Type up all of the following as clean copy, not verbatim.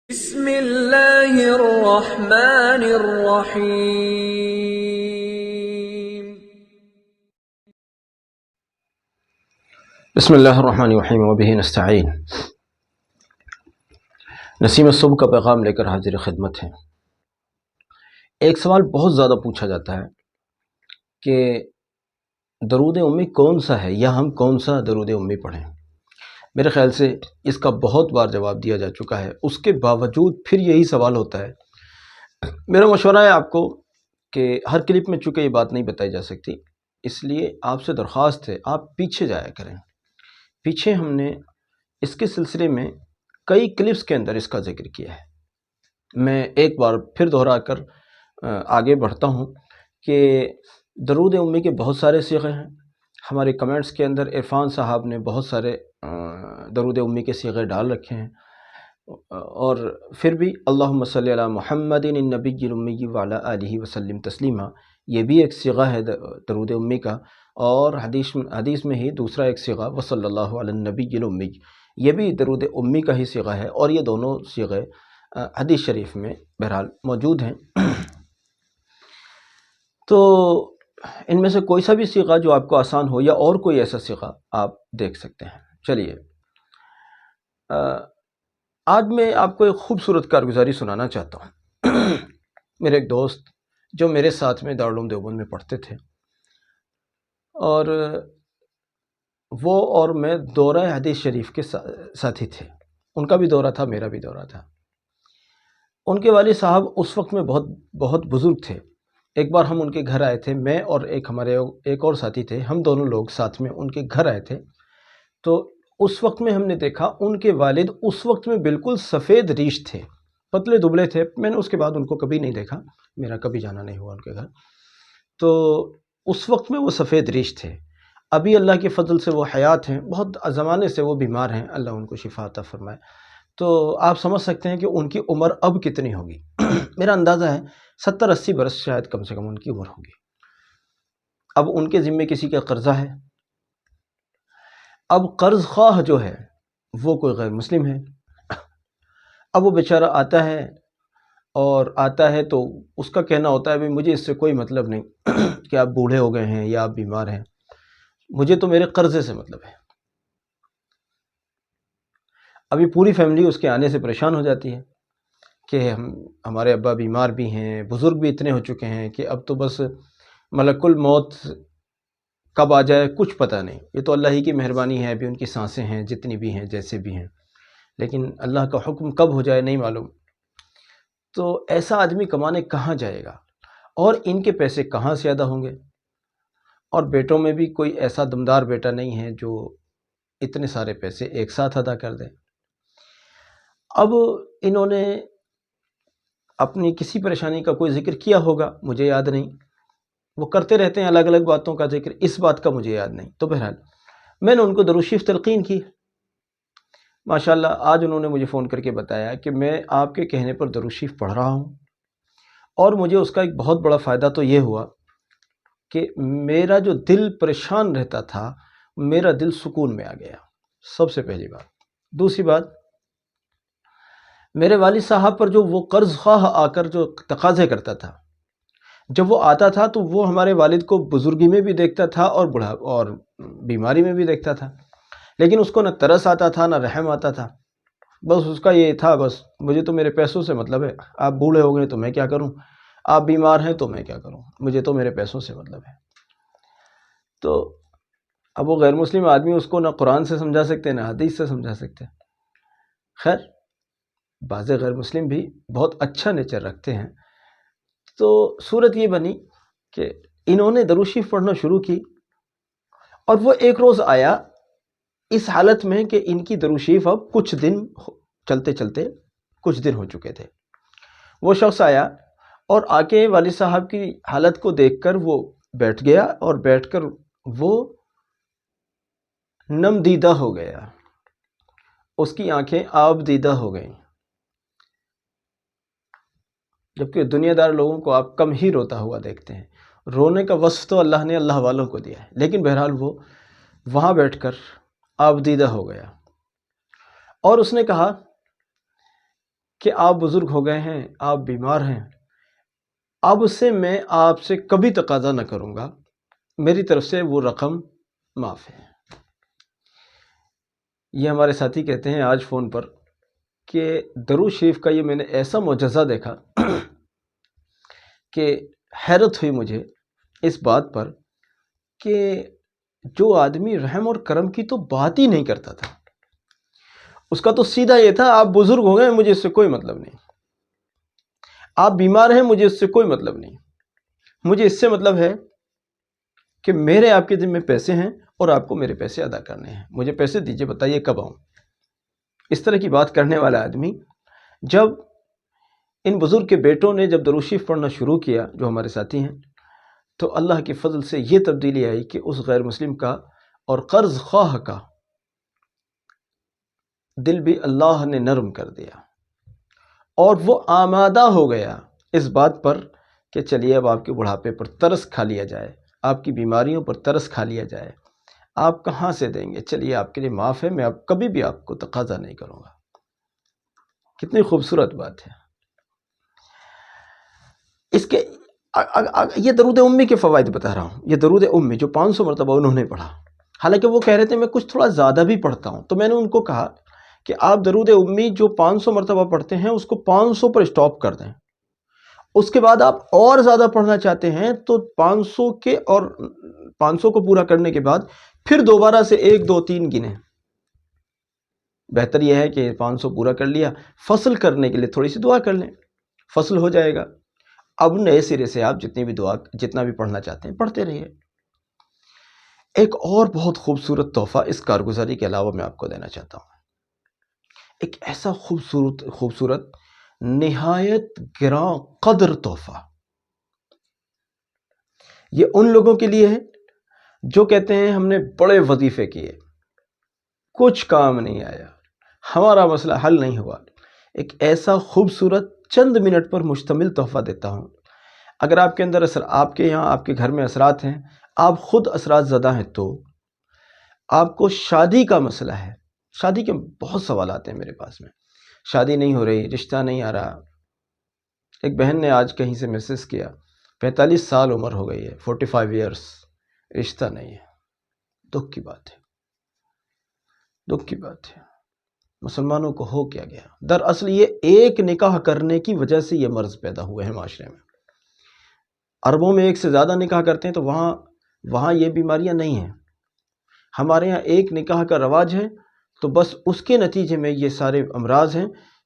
بسم اللہ الرحمن الرحیم۔ بسم اللہ الرحمن الرحیم وبہ نستعین۔ نسیم الصبح کا پیغام لے کر حاضر خدمت ہے۔ ایک سوال بہت زیادہ پوچھا جاتا ہے کہ درود امی کون سا ہے، یا ہم کون سا درود امی پڑھیں۔ میرے خیال سے اس کا بہت بار جواب دیا جا چکا ہے، اس کے باوجود پھر یہی سوال ہوتا ہے۔ میرا مشورہ ہے آپ کو کہ ہر کلپ میں چونکہ یہ بات نہیں بتائی جا سکتی، اس لیے آپ سے درخواست ہے آپ پیچھے جایا کریں۔ پیچھے ہم نے اس کے سلسلے میں کئی کلپس کے اندر اس کا ذکر کیا ہے۔ میں ایک بار پھر دہرا کر آگے بڑھتا ہوں کہ درود امی کے بہت سارے صیغے ہیں۔ ہمارے کمنٹس کے اندر عرفان صاحب نے بہت سارے درود امی کے صیغے ڈال رکھے ہیں، اور پھر بھی اللہم صلی علی محمد النبی الامی وعلی آلہ وسلم تسلیما، یہ بھی ایک صیغہ ہے درود امی کا، اور حدیث میں ہی دوسرا ایک صیغہ وصلی اللہ علی النبی الامی، یہ بھی درود امی کا ہی صیغہ ہے، اور یہ دونوں صیغے حدیث شریف میں بہرحال موجود ہیں۔ تو ان میں سے کوئی سا بھی صیغہ جو آپ کو آسان ہو، یا اور کوئی ایسا صیغہ آپ دیکھ سکتے ہیں۔ چلیے آج میں آپ کو ایک خوبصورت کارگزاری سنانا چاہتا ہوں۔ میرے ایک دوست جو میرے ساتھ میں دارالعلوم دیوبند میں پڑھتے تھے، اور وہ اور میں دورہ حدیث شریف کے ساتھی تھے۔ ان کا بھی دورہ تھا، میرا بھی دورہ تھا۔ ان کے والد صاحب اس وقت میں بہت بزرگ تھے۔ ایک بار ہم ان کے گھر آئے تھے، میں اور ہمارے ایک اور ساتھی تھے، ہم دونوں لوگ ساتھ میں ان کے گھر آئے تھے۔ تو اس وقت میں ہم نے دیکھا ان کے والد اس وقت میں بالکل سفید ریش تھے، پتلے دبلے تھے۔ میں نے اس کے بعد ان کو کبھی نہیں دیکھا، میرا کبھی جانا نہیں ہوا ان کے گھر۔ تو اس وقت میں وہ سفید ریش تھے۔ ابھی اللہ کے فضل سے وہ حیات ہیں، بہت زمانے سے وہ بیمار ہیں، اللہ ان کو شفا عطا فرمائے۔ تو آپ سمجھ سکتے ہیں کہ ان کی عمر اب کتنی ہوگی۔ میرا اندازہ ہے 70-80 برس شاید کم سے کم ان کی عمر ہوگی۔ اب ان کے ذمے کسی کا قرضہ ہے۔ اب قرض خواہ جو ہے وہ کوئی غیر مسلم ہے۔ اب وہ بیچارہ آتا ہے، اور آتا ہے تو اس کا کہنا ہوتا ہے بھی مجھے اس سے کوئی مطلب نہیں کہ آپ بوڑھے ہو گئے ہیں یا آپ بیمار ہیں، مجھے تو میرے قرضے سے مطلب ہے۔ ابھی پوری فیملی اس کے آنے سے پریشان ہو جاتی ہے کہ ہمارے ابا بیمار بھی ہیں، بزرگ بھی اتنے ہو چکے ہیں کہ اب تو بس ملک الموت کب آ جائے کچھ پتہ نہیں۔ یہ تو اللہ ہی کی مہربانی ہے، ابھی ان کی سانسیں ہیں جتنی بھی ہیں جیسے بھی ہیں، لیکن اللہ کا حکم کب ہو جائے نہیں معلوم۔ تو ایسا آدمی کمانے کہاں جائے گا، اور ان کے پیسے کہاں سے ادا ہوں گے؟ اور بیٹوں میں بھی کوئی ایسا دمدار بیٹا نہیں ہے جو اتنے سارے پیسے ایک ساتھ ادا کر دے۔ اب انہوں نے اپنی کسی پریشانی کا کوئی ذکر کیا ہوگا، مجھے یاد نہیں۔ وہ کرتے رہتے ہیں الگ الگ باتوں کا ذکر، اس بات کا مجھے یاد نہیں۔ تو بہرحال میں نے ان کو درود شریف تلقین کی۔ ماشاءاللہ آج انہوں نے مجھے فون کر کے بتایا کہ میں آپ کے کہنے پر درود شریف پڑھ رہا ہوں، اور مجھے اس کا ایک بہت بڑا فائدہ تو یہ ہوا کہ میرا جو دل پریشان رہتا تھا، میرا دل سکون میں آ گیا، سب سے پہلی بات۔ دوسری بات، میرے والد صاحب پر جو وہ قرض خواہ آ کر جو تقاضے کرتا تھا، جب وہ آتا تھا تو وہ ہمارے والد کو بزرگی میں بھی دیکھتا تھا اور بیماری میں بھی دیکھتا تھا، لیکن اس کو نہ ترس آتا تھا نہ رحم آتا تھا۔ بس اس کا یہ تھا، بس مجھے تو میرے پیسوں سے مطلب ہے، آپ بوڑھے ہو گئے تو میں کیا کروں، آپ بیمار ہیں تو میں کیا کروں، مجھے تو میرے پیسوں سے مطلب ہے۔ تو اب وہ غیر مسلم آدمی اس کو نہ قرآن سے سمجھا سکتے نہ حدیث سے سمجھا سکتے۔ خیر، بعض غیر مسلم بھی بہت اچھا نیچر رکھتے ہیں۔ تو صورت یہ بنی کہ انہوں نے درود شریف پڑھنا شروع کی، اور وہ ایک روز آیا اس حالت میں کہ ان کی درود شریف اب کچھ دن چلتے چلتے کچھ دن ہو چکے تھے۔ وہ شخص آیا اور آ کے والد صاحب کی حالت کو دیکھ کر وہ بیٹھ گیا، اور بیٹھ کر وہ نم دیدہ ہو گیا، اس کی آنکھیں آب دیدہ ہو گئیں۔ جبکہ دنیا دار لوگوں کو آپ کم ہی روتا ہوا دیکھتے ہیں، رونے کا وصف تو اللہ نے اللہ والوں کو دیا ہے، لیکن بہرحال وہ وہاں بیٹھ کر آب دیدہ ہو گیا، اور اس نے کہا کہ آپ بزرگ ہو گئے ہیں، آپ بیمار ہیں، اب سے میں آپ سے کبھی تقاضا نہ کروں گا، میری طرف سے وہ رقم معاف ہے۔ یہ ہمارے ساتھی کہتے ہیں آج فون پر کہ درود شریف کا یہ میں نے ایسا معجزہ دیکھا کہ حیرت ہوئی مجھے اس بات پر کہ جو آدمی رحم اور کرم کی تو بات ہی نہیں کرتا تھا، اس کا تو سیدھا یہ تھا آپ بزرگ ہو گئے مجھے اس سے کوئی مطلب نہیں، آپ بیمار ہیں مجھے اس سے کوئی مطلب نہیں، مجھے اس سے مطلب ہے کہ میرے آپ کے ذمہ پیسے ہیں اور آپ کو میرے پیسے ادا کرنے ہیں، مجھے پیسے دیجئے، بتائیے کب آؤں۔ اس طرح کی بات کرنے والا آدمی جب ان بزرگ کے بیٹوں نے جب درود شریف پڑھنا شروع کیا جو ہمارے ساتھی ہیں، تو اللہ کے فضل سے یہ تبدیلی آئی کہ اس غیر مسلم کا اور قرض خواہ کا دل بھی اللہ نے نرم کر دیا، اور وہ آمادہ ہو گیا اس بات پر کہ چلیے اب آپ کے بڑھاپے پر ترس کھا لیا جائے، آپ کی بیماریوں پر ترس کھا لیا جائے، آپ کہاں سے دیں گے، چلیے آپ کے لیے معاف ہے، میں اب کبھی بھی آپ کو تقاضا نہیں کروں گا۔ کتنی خوبصورت بات ہے۔ اس کے یہ درود امی کے فوائد بتا رہا ہوں، یہ درود امی جو 500 مرتبہ انہوں نے پڑھا، حالانکہ وہ کہہ رہے تھے میں کچھ تھوڑا زیادہ بھی پڑھتا ہوں، تو میں نے ان کو کہا کہ آپ درود امی جو 500 مرتبہ پڑھتے ہیں اس کو 500 پر سٹاپ کر دیں، اس کے بعد آپ اور زیادہ پڑھنا چاہتے ہیں تو 500 کے اور 500 کو پورا کرنے کے بعد پھر دوبارہ سے 1 2 3 گنیں۔ بہتر یہ ہے کہ 500 پورا کر لیا، فصل کرنے کے لیے تھوڑی سی دعا کر لیں، فصل ہو جائے گا۔ اب نئے سرے سے آپ جتنا بھی پڑھنا چاہتے ہیں پڑھتے رہیے۔ ایک اور بہت خوبصورت تحفہ اس کارگزاری کے علاوہ میں آپ کو دینا چاہتا ہوں، ایک ایسا خوبصورت نہایت گراں قدر تحفہ، یہ ان لوگوں کے لیے ہے جو کہتے ہیں ہم نے بڑے وظیفے کیے، کچھ کام نہیں آیا، ہمارا مسئلہ حل نہیں ہوا۔ ایک ایسا خوبصورت چند منٹ پر مشتمل تحفہ دیتا ہوں، اگر آپ کے اندر آپ کے یہاں آپ کے گھر میں اثرات ہیں، آپ خود اثرات زدہ ہیں، تو آپ کو شادی کا مسئلہ ہے، شادی کے بہت سوالات ہیں میرے پاس میں، شادی نہیں ہو رہی، رشتہ نہیں آ رہا۔ ایک بہن نے آج کہیں سے میسج کیا 45 سال عمر ہو گئی ہے، 45 ایئرس، رشتہ نہیں ہے۔ دکھ کی بات ہے، دکھ کی بات ہے، مسلمانوں کو ہو کیا گیا؟ دراصل یہ ایک نکاح کرنے کی وجہ سے یہ مرض پیدا ہوئے ہیں معاشرے میں۔ عربوں میں ایک سے زیادہ نکاح کرتے ہیں تو وہاں یہ بیماریاں نہیں ہیں، ہمارے یہاں ایک نکاح کا رواج ہے تو بس اس کے نتیجے میں یہ سارے امراض ہیں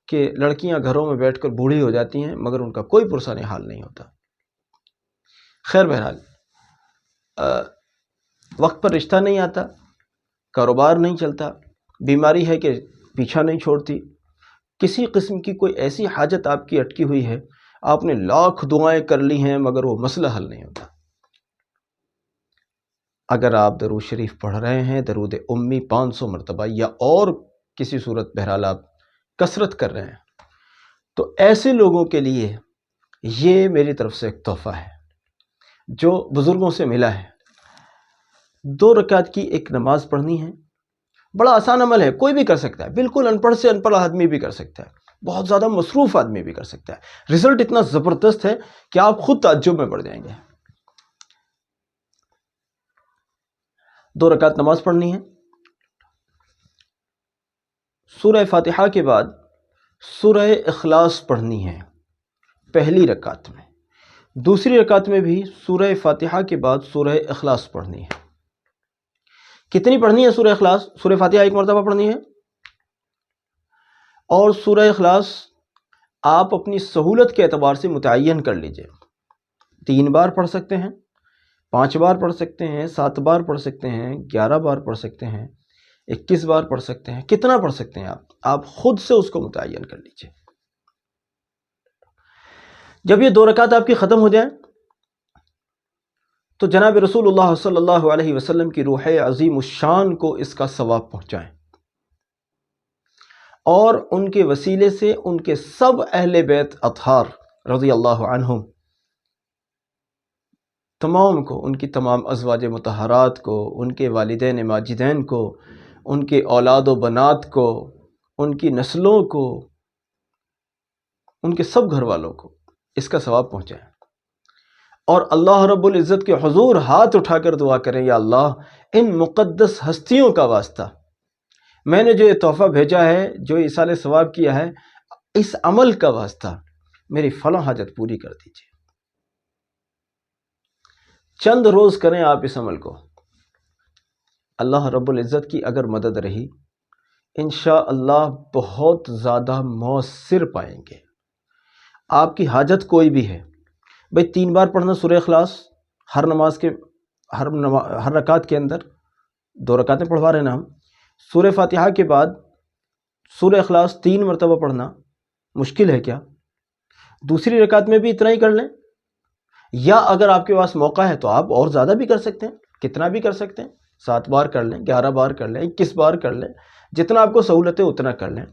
کہ لڑکیاں گھروں میں بیٹھ کر بوڑھی ہو جاتی ہیں مگر ان کا کوئی پرسان حال نہیں ہوتا۔ خیر بہرحال، وقت پر رشتہ نہیں آتا، کاروبار نہیں چلتا، بیماری ہے کہ پیچھا نہیں چھوڑتی، کسی قسم کی کوئی ایسی حاجت آپ کی اٹکی ہوئی ہے، آپ نے لاکھ دعائیں کر لی ہیں مگر وہ مسئلہ حل نہیں ہوتا۔ اگر آپ درود شریف پڑھ رہے ہیں، درود امی 500 مرتبہ یا اور کسی صورت بہرحال آپ کثرت کر رہے ہیں، تو ایسے لوگوں کے لیے یہ میری طرف سے ایک تحفہ ہے جو بزرگوں سے ملا ہے۔ 2 رکعت کی ایک نماز پڑھنی ہے، بڑا آسان عمل ہے، کوئی بھی کر سکتا ہے، بالکل ان پڑھ سے ان پڑھ آدمی بھی کر سکتا ہے، بہت زیادہ مصروف آدمی بھی کر سکتا ہے، رزلٹ اتنا زبردست ہے کہ آپ خود تعجب میں پڑ جائیں گے۔ 2 رکعت نماز پڑھنی ہے، سورہ فاتحہ کے بعد سورہ اخلاص پڑھنی ہے پہلی رکعت میں، دوسری رکعت میں بھی سورہ فاتحہ کے بعد سورہ اخلاص پڑھنی ہے۔ کتنی پڑھنی ہے سورہ اخلاص؟ سورہ فاتحہ 1 مرتبہ پڑھنی ہے، اور سورہ اخلاص آپ اپنی سہولت کے اعتبار سے متعین کر لیجئے، 3 بار پڑھ سکتے ہیں، 5 بار پڑھ سکتے ہیں، 7 بار پڑھ سکتے ہیں، 11 بار پڑھ سکتے ہیں، 21 بار پڑھ سکتے ہیں، کتنا پڑھ سکتے ہیں آپ خود سے اس کو متعین کر لیجئے۔ جب یہ 2 رکعت آپ کی ختم ہو جائیں تو جناب رسول اللہ صلی اللہ علیہ وسلم کی روح عظیم الشان کو اس کا ثواب پہنچائیں، اور ان کے وسیلے سے ان کے سب اہل بیت اطہار رضی اللہ عنہم تمام کو، ان کی تمام ازواج مطہرات کو، ان کے والدین ماجدین کو، ان کے اولاد و بنات کو، ان کی نسلوں کو ان کے سب گھر والوں کو اس کا ثواب پہنچائیں، اور اللہ رب العزت کے حضور ہاتھ اٹھا کر دعا کریں، یا اللہ ان مقدس ہستیوں کا واسطہ میں نے جو یہ تحفہ بھیجا ہے، جو ایصال ثواب کیا ہے، اس عمل کا واسطہ میری فلاں حاجت پوری کر دیجیے۔ چند روز کریں آپ اس عمل کو، اللہ رب العزت کی اگر مدد رہی انشاءاللہ بہت زیادہ مؤثر پائیں گے۔ آپ کی حاجت کوئی بھی ہے، بھئی 3 بار پڑھنا سورہ اخلاص ہر نماز کے ہر رکعت کے اندر، 2 رکعتیں پڑھوا رہے ہیں نا ہم، سورہ فاتحہ کے بعد سورہ اخلاص 3 مرتبہ پڑھنا مشکل ہے کیا؟ دوسری رکعت میں بھی اتنا ہی کر لیں، یا اگر آپ کے پاس موقع ہے تو آپ اور زیادہ بھی کر سکتے ہیں، کتنا بھی کر سکتے ہیں، 7 بار کر لیں، 11 بار کر لیں، 21 بار کر لیں، جتنا آپ کو سہولت ہے اتنا کر لیں۔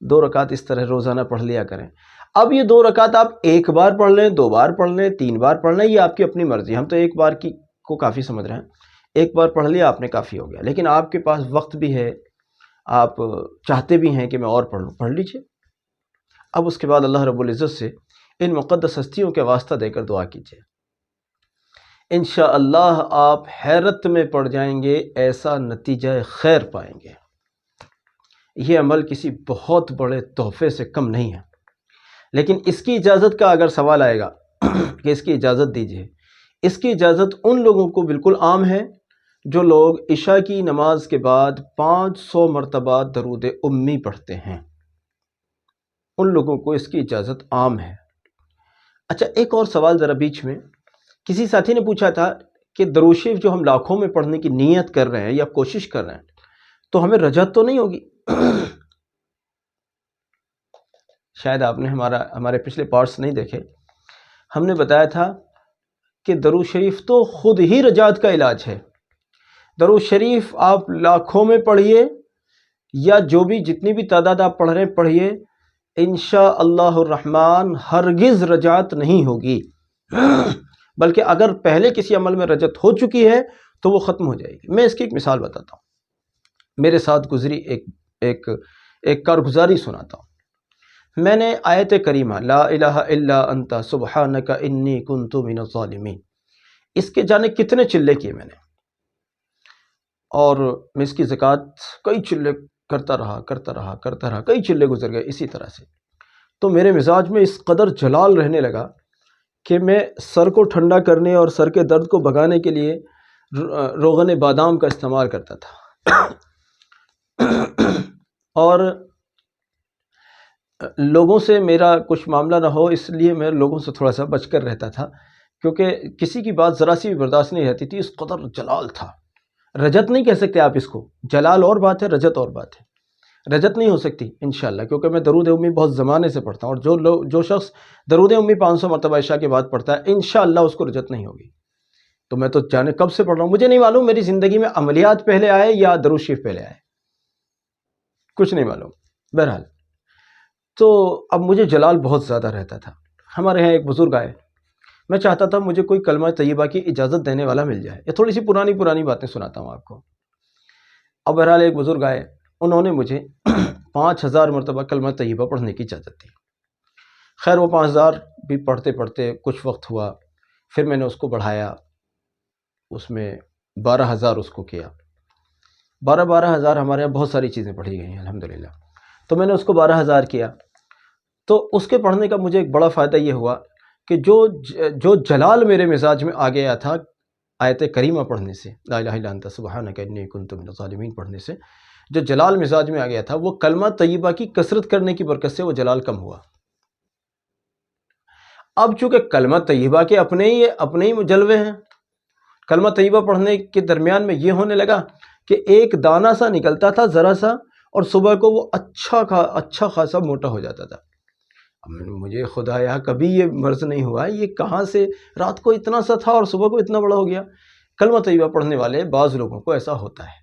2 رکعت اس طرح روزانہ پڑھ لیا کریں۔ اب یہ 2 رکعت آپ 1 بار پڑھ لیں، 2 بار پڑھ لیں، 3 بار پڑھ لیں، یہ آپ کی اپنی مرضی، ہم تو 1 بار کو کافی سمجھ رہے ہیں، 1 بار پڑھ لیا آپ نے کافی ہو گیا، لیکن آپ کے پاس وقت بھی ہے، آپ چاہتے بھی ہیں کہ میں اور پڑھ لوں، پڑھ لیجئے۔ اب اس کے بعد اللہ رب العزت سے ان مقدس ہستیوں کے واسطہ دے کر دعا کیجئے، انشاءاللہ آپ حیرت میں پڑ جائیں گے، ایسا نتیجہ خیر پائیں گے۔ یہ عمل کسی بہت بڑے تحفے سے کم نہیں ہے، لیکن اس کی اجازت کا اگر سوال آئے گا کہ اس کی اجازت دیجئے، اس کی اجازت ان لوگوں کو بالکل عام ہے جو لوگ عشاء کی نماز کے بعد 500 مرتبہ درود امی پڑھتے ہیں، ان لوگوں کو اس کی اجازت عام ہے۔ اچھا، ایک اور سوال ذرا بیچ میں، کسی ساتھی نے پوچھا تھا کہ درود شریف جو ہم لاکھوں میں پڑھنے کی نیت کر رہے ہیں یا کوشش کر رہے ہیں تو ہمیں رجعت تو نہیں ہوگی؟ شاید آپ نے ہمارے پچھلے پارٹس نہیں دیکھے، ہم نے بتایا تھا کہ درود شریف تو خود ہی رجعت کا علاج ہے۔ درود شریف آپ لاکھوں میں پڑھیے یا جو بھی جتنی بھی تعداد آپ پڑھ رہے ہیں پڑھیے، انشاءاللہ الرحمن ہرگز رجعت نہیں ہوگی، بلکہ اگر پہلے کسی عمل میں رجعت ہو چکی ہے تو وہ ختم ہو جائے گی۔ میں اس کی ایک مثال بتاتا ہوں، میرے ساتھ گزری ایک کارگزاری سناتا ہوں۔ میں نے آیت کریمہ لا الہ الا انت سبحانک انی کنت من الظالمین، اس کے جانے کتنے چلے کیے میں نے، اور میں اس کی زکوٰۃ کئی چلے کرتا رہا، کئی چلے گزر گئے اسی طرح سے۔ تو میرے مزاج میں اس قدر جلال رہنے لگا کہ میں سر کو ٹھنڈا کرنے اور سر کے درد کو بھگانے کے لیے روغن بادام کا استعمال کرتا تھا، اور لوگوں سے میرا کچھ معاملہ نہ ہو اس لیے میں لوگوں سے تھوڑا سا بچ کر رہتا تھا، کیونکہ کسی کی بات ذرا سی بھی برداشت نہیں رہتی تھی، اس قدر جلال تھا۔ رجت نہیں کہہ سکتے آپ اس کو، جلال اور بات ہے، رجت اور بات ہے۔ رجت نہیں ہو سکتی انشاءاللہ، کیونکہ میں درود امی بہت زمانے سے پڑھتا ہوں، اور جو شخص درود امی 500 مرتبہ عشاء کے بعد پڑھتا ہے انشاءاللہ اس کو رجت نہیں ہوگی۔ تو میں تو جانے کب سے پڑھ رہا ہوں، مجھے نہیں معلوم میری زندگی میں عملیات پہلے آئے یا درود شریف پہلے آئے، کچھ نہیں معلوم۔ بہرحال تو اب مجھے جلال بہت زیادہ رہتا تھا۔ ہمارے یہاں ایک بزرگ آئے، میں چاہتا تھا مجھے کوئی کلمہ طیبہ کی اجازت دینے والا مل جائے۔ یہ تھوڑی سی پرانی باتیں سناتا ہوں آپ کو۔ اب بہرحال ایک بزرگ آئے، انہوں نے مجھے 5000 مرتبہ کلمہ طیبہ پڑھنے کی اجازت دی۔ خیر وہ 5000 بھی پڑھتے پڑھتے کچھ وقت ہوا، پھر میں نے اس کو بڑھایا، اس میں 12000 اس کو کیا۔ 12000 ہمارے یہاں بہت ساری چیزیں پڑھی گئی ہیں الحمدللہ، تو میں نے اس کو 12000 کیا۔ تو اس کے پڑھنے کا مجھے ایک بڑا فائدہ یہ ہوا کہ جو جلال میرے مزاج میں آ گیا تھا آیت کریمہ پڑھنے سے، لا الہ الا انت سبحانک انی کنت من الظالمین پڑھنے سے، جو جلال مزاج میں آ گیا تھا وہ کلمہ طیبہ کی کثرت کرنے کی برکت سے وہ جلال کم ہوا۔ اب چونکہ کلمہ طیبہ کے اپنے ہی جلوے ہیں، کلمہ طیبہ پڑھنے کے درمیان میں یہ ہونے لگا کہ ایک دانہ سا نکلتا تھا ذرا سا، اور صبح کو وہ اچھا خاصا موٹا ہو جاتا تھا۔ مجھے خدایا کبھی یہ مرض نہیں ہوا، یہ کہاں سے رات کو اتنا سا تھا اور صبح کو اتنا بڑا ہو گیا۔ کلمہ طیبہ پڑھنے والے بعض لوگوں کو ایسا ہوتا ہے۔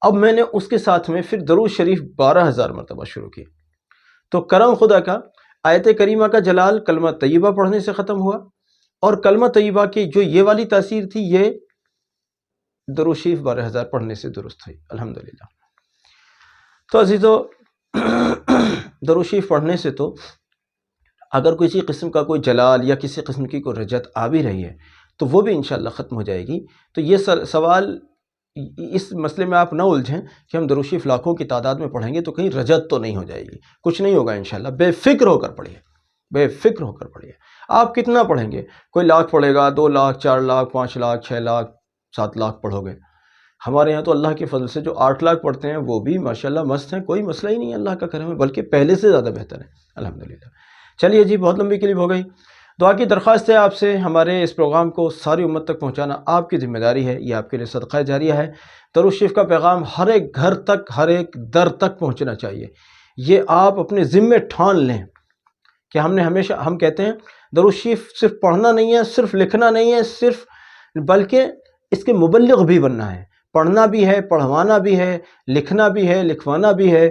اب میں نے اس کے ساتھ میں پھر درود شریف 12000 مرتبہ شروع کی، تو کرم خدا کا آیت کریمہ کا جلال کلمہ طیبہ پڑھنے سے ختم ہوا، اور کلمہ طیبہ کی جو یہ والی تاثیر تھی یہ درود شریف 12000 پڑھنے سے درست ہوئی الحمدللہ۔ تو عزیزو، درود شریف پڑھنے سے تو اگر کسی قسم کا کوئی جلال یا کسی قسم کی کوئی رجت آ بھی رہی ہے تو وہ بھی انشاءاللہ ختم ہو جائے گی۔ تو یہ سوال اس مسئلے میں آپ نہ الجھیں کہ ہم درود شریف لاکھوں کی تعداد میں پڑھیں گے تو کہیں رجت تو نہیں ہو جائے گی، کچھ نہیں ہوگا انشاءاللہ۔ بے فکر ہو کر پڑھیے، بے فکر ہو کر پڑھیے۔ آپ کتنا پڑھیں گے؟ کوئی لاکھ پڑھے گا، 2 لاکھ، 4 لاکھ، 5 لاکھ، 6 لاکھ، 7 لاکھ پڑھو گے۔ ہمارے یہاں تو اللہ کے فضل سے جو 8 لاکھ پڑھتے ہیں وہ بھی ماشاءاللہ مست ہیں، کوئی مسئلہ ہی نہیں ہے، اللہ کا کرم ہے، بلکہ پہلے سے زیادہ بہتر ہے الحمدللہ۔ چلیے جی، بہت لمبی کلپ ہو گئی۔ دعا کی درخواست ہے آپ سے، ہمارے اس پروگرام کو ساری امت تک پہنچانا آپ کی ذمہ داری ہے، یہ آپ کے لیے صدقہ جاریہ ہے۔ درود شریف کا پیغام ہر ایک گھر تک، ہر ایک در تک پہنچنا چاہیے۔ یہ آپ اپنے ذمے ٹھان لیں کہ ہم کہتے ہیں درود شریف صرف پڑھنا نہیں ہے، صرف لکھنا نہیں ہے، بلکہ اس کے مبلغ بھی بننا ہے۔ پڑھنا بھی ہے، پڑھوانا بھی ہے، لکھنا بھی ہے، لکھوانا بھی ہے،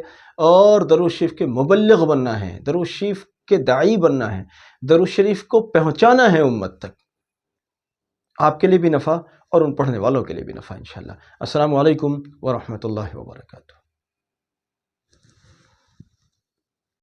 اور درود شریف کے مبلغ بننا ہے، درود شریف کے داعی بننا ہے، درود شریف کو پہنچانا ہے امت تک۔ آپ کے لیے بھی نفع اور ان پڑھنے والوں کے لیے بھی نفع انشاءاللہ۔ السلام علیکم ورحمۃ اللہ وبرکاتہ۔